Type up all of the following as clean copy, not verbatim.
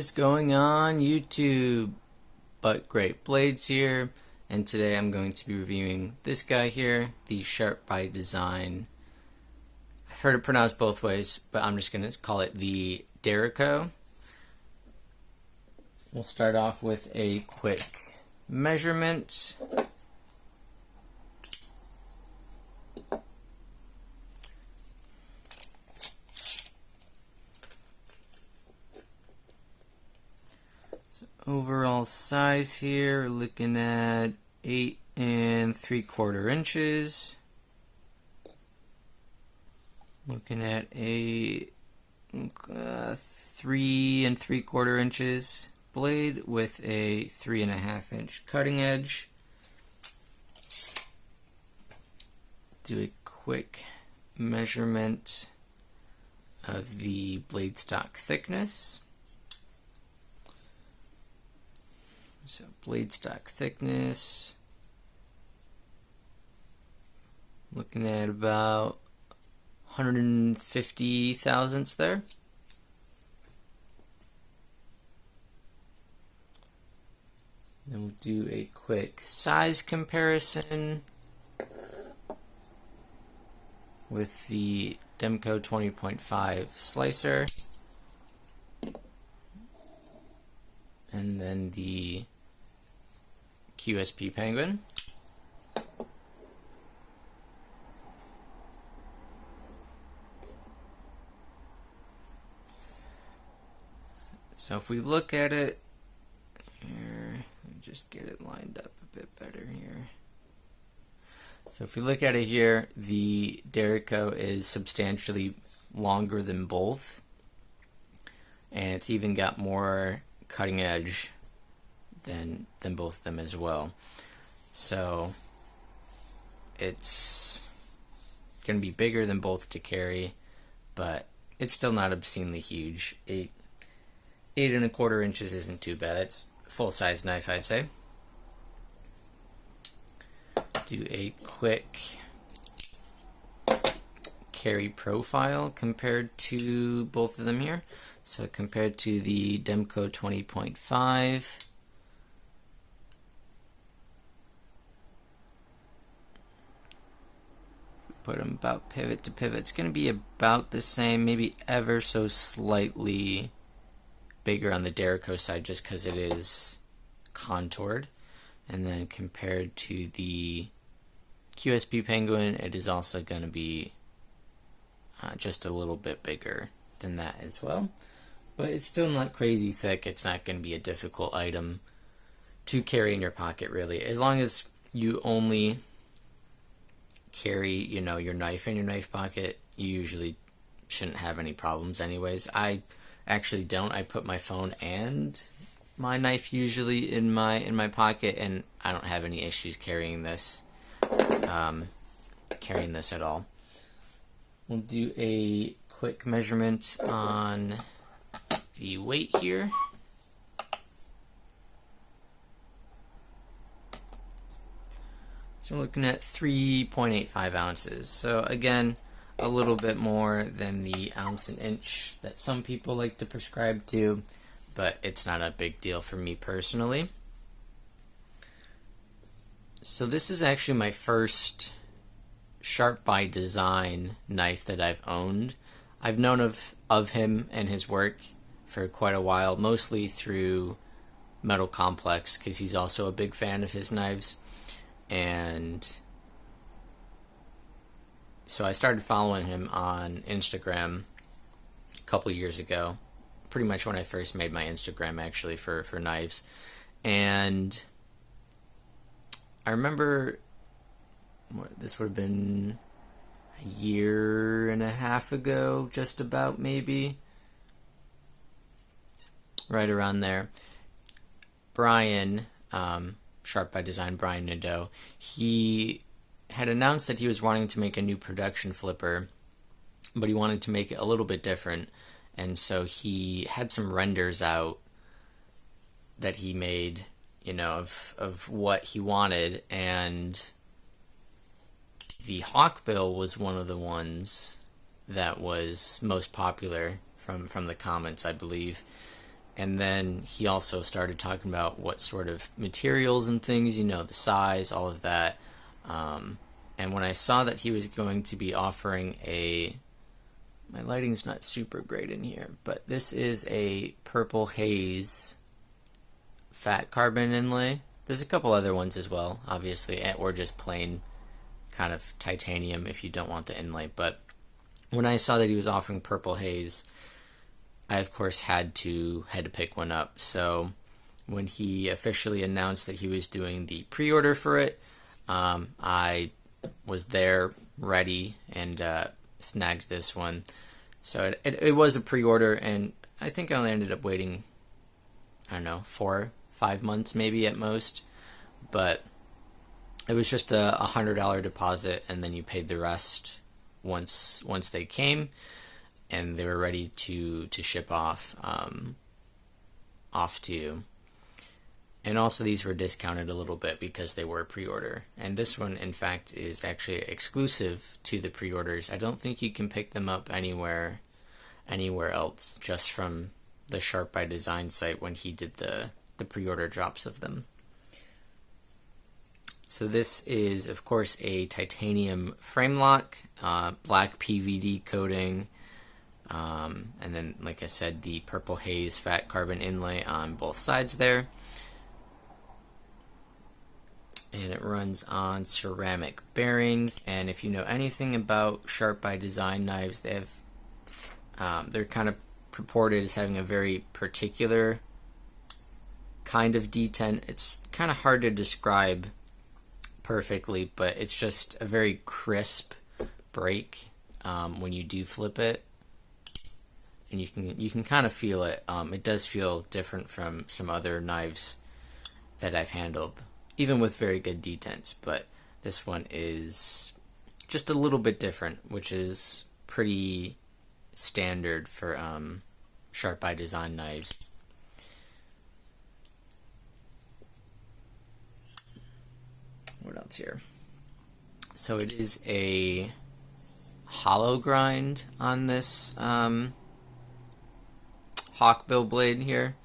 is going on YouTube? But Great Blades here, and today I'm going to be reviewing this guy here, the Sharp by Design. I've heard it pronounced both ways, but I'm just going to call it the Derecho. We'll start off with a quick measurement. So overall size here, we're looking at 8 3/4 inches. Looking at a 3 3/4 inches blade with a 3.5 inch cutting edge. Do a quick measurement of the blade stock thickness. So blade stock thickness, looking at about 150 thousandths there. Then we'll do a quick size comparison with the Demco 20.5 slicer and then the QSP Penguin. So if we look at it here, let me just get it lined up a bit better here. So if we look at it here, the Derecho is substantially longer than both, and it's even got more cutting edge than both of them as well. So it's going to be bigger than both to carry, but it's still not obscenely huge. 8 1/4 inches isn't too bad. That's a full-size knife, I'd say. Do a quick carry profile compared to both of them here. So compared to the Demco 20.5, put them about pivot to pivot, it's going to be about the same, maybe ever so slightly bigger on the Derecho side just because it is contoured. And then compared to the QSP Penguin, it is also going to be just a little bit bigger than that as well. But it's still not crazy thick. It's not going to be a difficult item to carry in your pocket, really. As long as you only carry, your knife in your knife pocket, you usually shouldn't have any problems anyways. I actually don't. I put my phone and my knife usually in my pocket, and I don't have any issues carrying this at all. We'll do a quick measurement on the weight here. So we're looking at 3.85 ounces. So again, a little bit more than the ounce and inch that some people like to prescribe to, but it's not a big deal for me personally. So this is actually my first Sharp by Design knife that I've owned. I've known of him and his work for quite a while, mostly through Metal Complex, because he's also a big fan of his knives. And so I started following him on Instagram a couple years ago, pretty much when I first made my Instagram actually for knives. And I remember this would have been a year and a half ago, just about, maybe. Right around there. Brian, Sharp by Design, Brian Nadeau, he had announced that he was wanting to make a new production flipper, but he wanted to make it a little bit different. And so he had some renders out that he made, of what he wanted, and the Hawkbill was one of the ones that was most popular from the comments, I believe. And then he also started talking about what sort of materials and things, the size, all of that. And when I saw that he was going to be offering my lighting's not super great in here, but this is a purple haze fat carbon inlay. There's a couple other ones as well, obviously, or just plain kind of titanium if you don't want the inlay. But when I saw that he was offering purple haze, I of course had to pick one up. So when he officially announced that he was doing the pre-order for it, I was there ready and snagged this one. So it was a pre-order, and I think I only ended up waiting, I don't know, 4-5 months maybe at most. But it was just a $100 deposit, and then you paid the rest once they came and they were ready to ship off to you. And also these were discounted a little bit because they were pre-order. And this one, in fact, is actually exclusive to the pre-orders. I don't think you can pick them up anywhere else, just from the Sharp by Design site when he did the pre-order drops of them. So this is, of course, a titanium frame lock, black PVD coating, and then, like I said, the purple haze fat carbon inlay on both sides there. And it runs on ceramic bearings. And if you know anything about Sharp by Design knives, they have they're kind of purported as having a very particular kind of detent. It's kind of hard to describe perfectly, but it's just a very crisp break when you do flip it, and you can kind of feel it. It does feel different from some other knives that I've handled, even with very good detents, but this one is just a little bit different, which is pretty standard for Sharp by Design knives. What else here? So it is a hollow grind on this hawkbill blade here.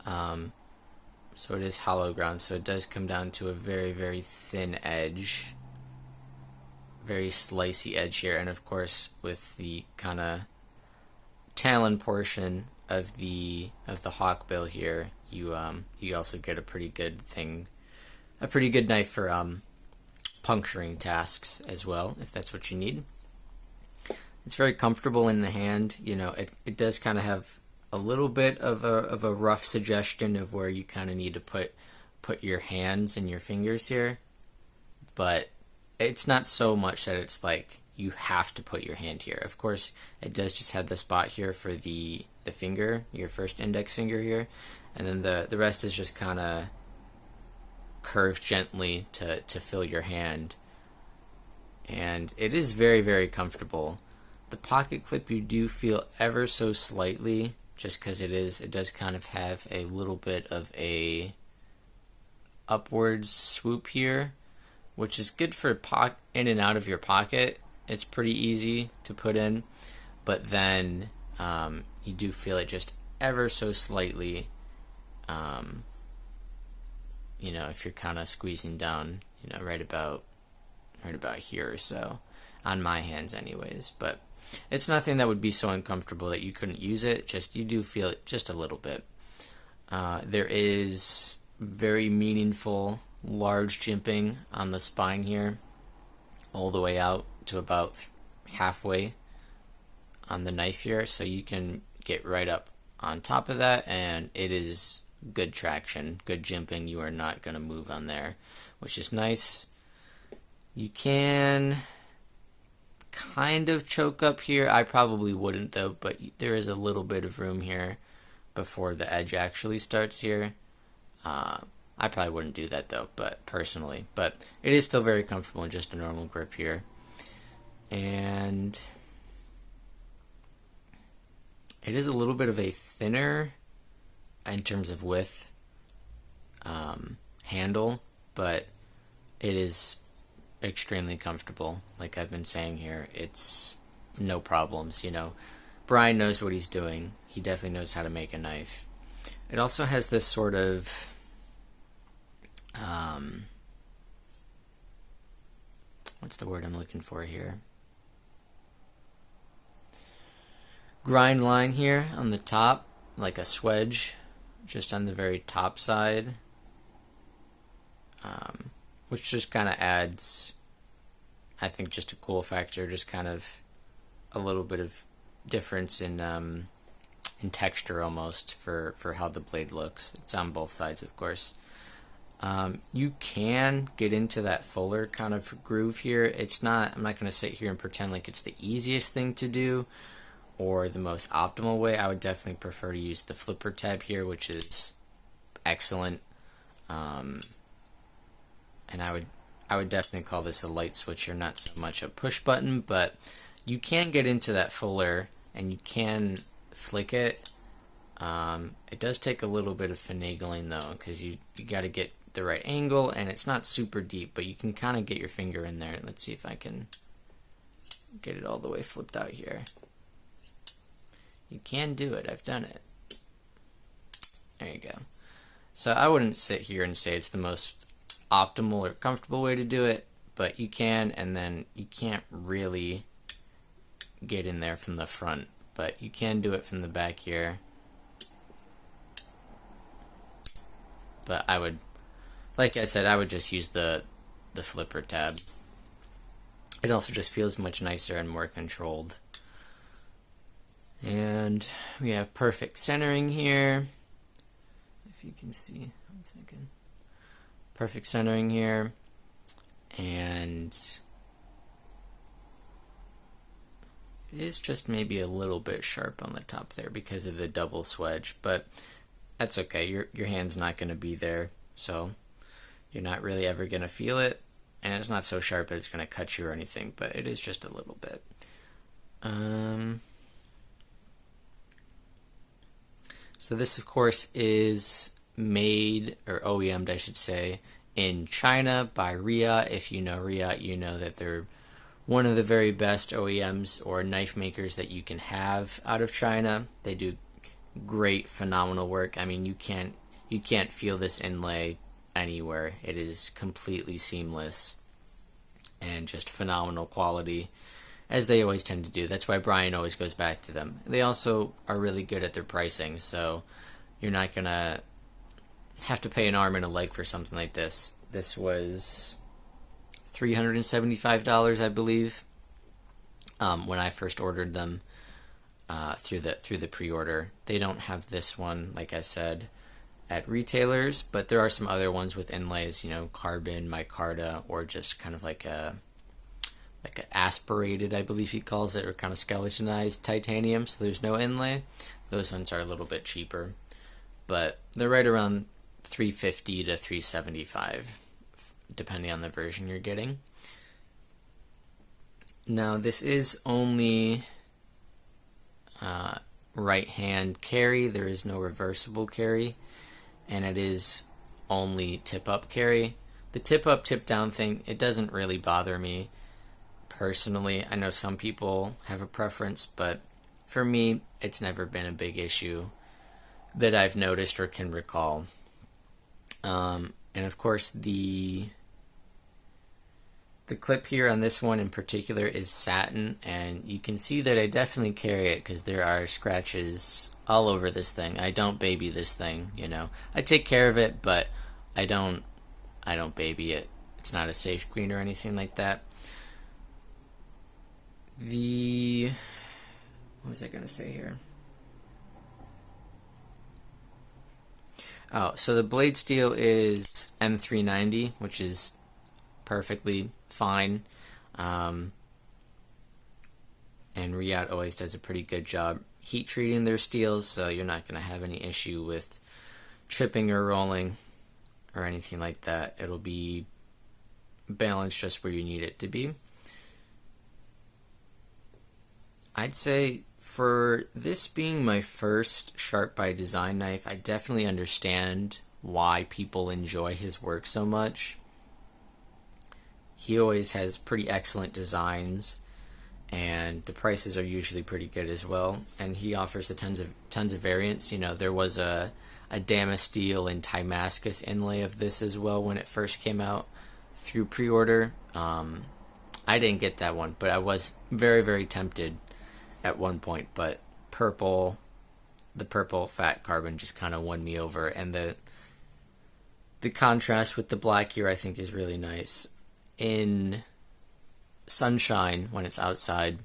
So it is hollow ground, so it does come down to a very, very thin edge, very slicey edge here, and of course with the kind of talon portion of the hawkbill here, you also get a pretty good knife for puncturing tasks as well, if that's what you need. It's very comfortable in the hand. It does kind of have a little bit of a rough suggestion of where you kind of need to put your hands and your fingers here, but it's not so much that it's like you have to put your hand here. Of course, it does just have the spot here for the finger, your first index finger here, and then the rest is just kind of curved gently to fill your hand, and it is very, very comfortable. The pocket clip you do feel ever so slightly, just because it does kind of have a little bit of a upwards swoop here, which is good for in and out of your pocket. It's pretty easy to put in, but then you do feel it just ever so slightly, if you're kind of squeezing down, right about here or so, on my hands anyways. But it's nothing that would be so uncomfortable that you couldn't use it, just you do feel it just a little bit. There is very meaningful large jimping on the spine here, all the way out to about halfway on the knife here, so you can get right up on top of that, and it is good traction, good jimping. You are not going to move on there, which is nice. You can kind of choke up here. I probably wouldn't though, but there is a little bit of room here before the edge actually starts here. I probably wouldn't do that though, but personally, but it is still very comfortable in just a normal grip here. And it is a little bit of a thinner, in terms of width, handle, but it is extremely comfortable. Like I've been saying here, it's no problems. Brian knows what he's doing. He definitely knows how to make a knife. It also has this sort of what's the word I'm looking for here? Grind line here on the top, like a swedge, just on the very top side, which just kind of adds, I think, just a cool factor, just kind of a little bit of difference in texture almost for how the blade looks. It's on both sides, of course. You can get into that fuller kind of groove here. It's not, I'm not going to sit here and pretend like it's the easiest thing to do or the most optimal way. I would definitely prefer to use the flipper tab here, which is excellent. And I would definitely call this a light switcher, not so much a push button, but you can get into that fuller and you can flick it. It does take a little bit of finagling though, because you got to get the right angle, and it's not super deep, but you can kind of get your finger in there. Let's see if I can get it all the way flipped out here. You can do it. I've done it. There you go. So I wouldn't sit here and say it's the most optimal or comfortable way to do it, but you can, and then you can't really get in there from the front, but you can do it from the back here. But I would, like I said, I would just use the flipper tab. It also just feels much nicer and more controlled. And we have perfect centering here. If you can see, 1 second. Perfect centering here. And it is just maybe a little bit sharp on the top there because of the double swedge, but that's okay. Your hand's not going to be there, so you're not really ever going to feel it. And it's not so sharp that it's going to cut you or anything, but it is just a little bit. So this, of course, is made, or OEM'd, I should say, in China by Ria. If you know Ria, you know that they're one of the very best OEMs or knife makers that you can have out of China. They do great, phenomenal work. I mean, you can't feel this inlay anywhere. It is completely seamless and just phenomenal quality, as they always tend to do. That's why Brian always goes back to them. They also are really good at their pricing, so you're not gonna have to pay an arm and a leg for something like this. This was $375, I believe, when I first ordered them through the pre-order. They don't have this one, like I said, at retailers, but there are some other ones with inlays, you know, carbon, micarta, or just kind of like a aspirated, I believe he calls it, or kind of skeletonized titanium, so there's no inlay. Those ones are a little bit cheaper, but they're right around $350 to $375, depending on the version you're getting. Now, this is only right hand carry. There is no reversible carry, and it is only tip up carry. The tip up, tip down thing, it doesn't really bother me personally. I know some people have a preference, but for me, it's never been a big issue that I've noticed or can recall. And of course, the clip here on this one in particular is satin, and you can see that I definitely carry it because there are scratches all over this thing. I don't baby this thing, you know. I take care of it, but I don't baby it. It's not a safe queen or anything like that. What was I going to say here? Oh, so the blade steel is M390, which is perfectly fine. And Riyadh always does a pretty good job heat treating their steels, so you're not going to have any issue with chipping or rolling or anything like that. It'll be balanced just where you need it to be. I'd say for this being my first Sharp by Design knife, I definitely understand why people enjoy his work so much. He always has pretty excellent designs, and the prices are usually pretty good as well. And he offers tons of variants. You know, there was a a Damasteel and Timascus inlay of this as well when it first came out through pre-order. I didn't get that one, but I was very, very tempted at one point. But the purple fat carbon just kind of won me over, and the contrast with the black here I think is really nice. In sunshine, when it's outside,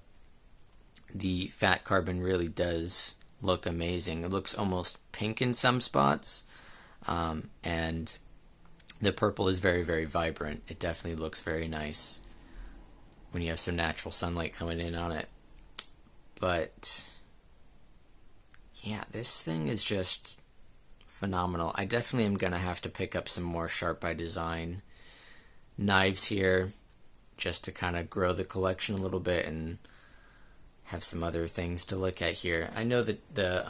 the fat carbon really does look amazing. It looks almost pink in some spots, and the purple is very, very vibrant. It definitely looks very nice when you have some natural sunlight coming in on it. But yeah, this thing is just phenomenal. I definitely am going to have to pick up some more Sharp by Design knives here just to kind of grow the collection a little bit and have some other things to look at here. I know that the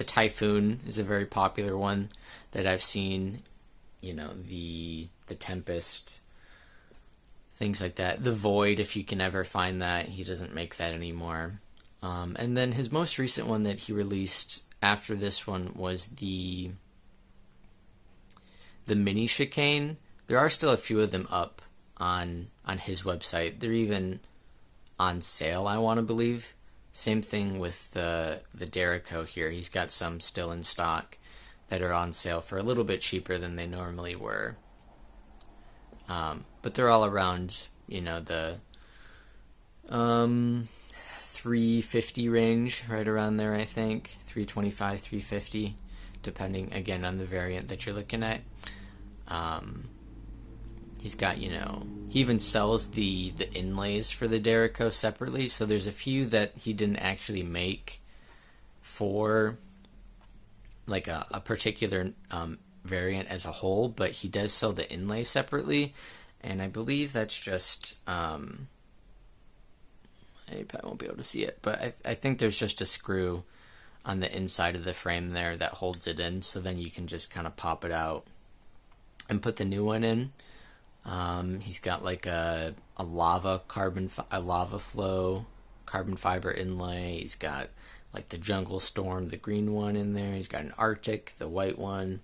Typhoon is a very popular one that I've seen. You know, the Tempest, things like that. The Void, if you can ever find that, he doesn't make that anymore. And then his most recent one that he released after this one was the Mini Chicane. There are still a few of them up on his website. They're even on sale, I want to believe. Same thing with the Derecho here. He's got some still in stock that are on sale for a little bit cheaper than they normally were. But they're all around, you know, the 350 range, right around there, I think. 325, 350, depending, again, on the variant that you're looking at. He's got, you know, he even sells the inlays for the Derecho separately, so there's a few that he didn't actually make for like a particular variant as a whole, but he does sell the inlay separately, and I believe that's just I probably won't be able to see it, but I think there's just a screw on the inside of the frame there that holds it in, so then you can just kind of pop it out and put the new one in. He's got like a lava flow carbon fiber inlay. He's got like the Jungle Storm, the green one in there. He's got an Arctic, the white one.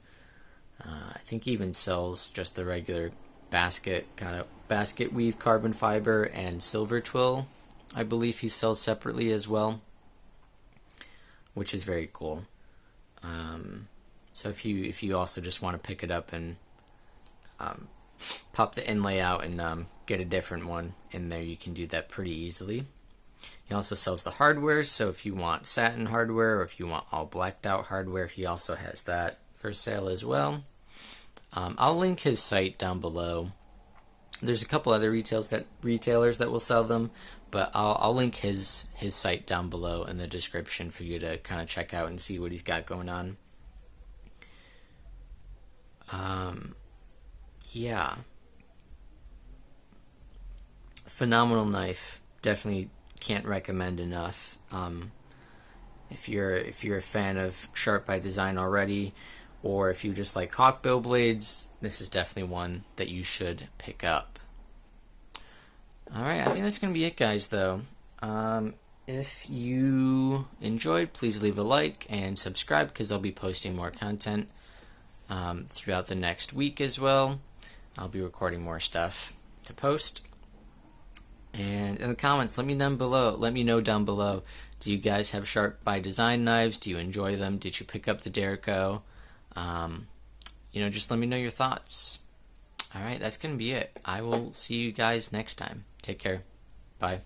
I think he even sells just the regular basket weave carbon fiber and silver twill. I believe he sells separately as well, which is very cool. So if you also just want to pick it up and pop the inlay out and get a different one in there, you can do that pretty easily. He also sells the hardware, so if you want satin hardware or if you want all blacked out hardware, he also has that for sale as well. I'll link his site down below. There's a couple other retailers that will sell them, but I'll link his site down below in the description for you to kind of check out and see what he's got going on. Yeah, phenomenal knife. Definitely can't recommend enough. If you're a fan of Sharp by Design already, or if you just like hawkbill blades, this is definitely one that you should pick up. Alright, I think that's going to be it, guys, though. If you enjoyed, please leave a like and subscribe, because I'll be posting more content throughout the next week as well. I'll be recording more stuff to post. And in the comments, let me know down below. Do you guys have Sharp by Design knives? Do you enjoy them? Did you pick up the Derecho? Just let me know your thoughts. Alright, that's going to be it. I will see you guys next time. Take care. Bye.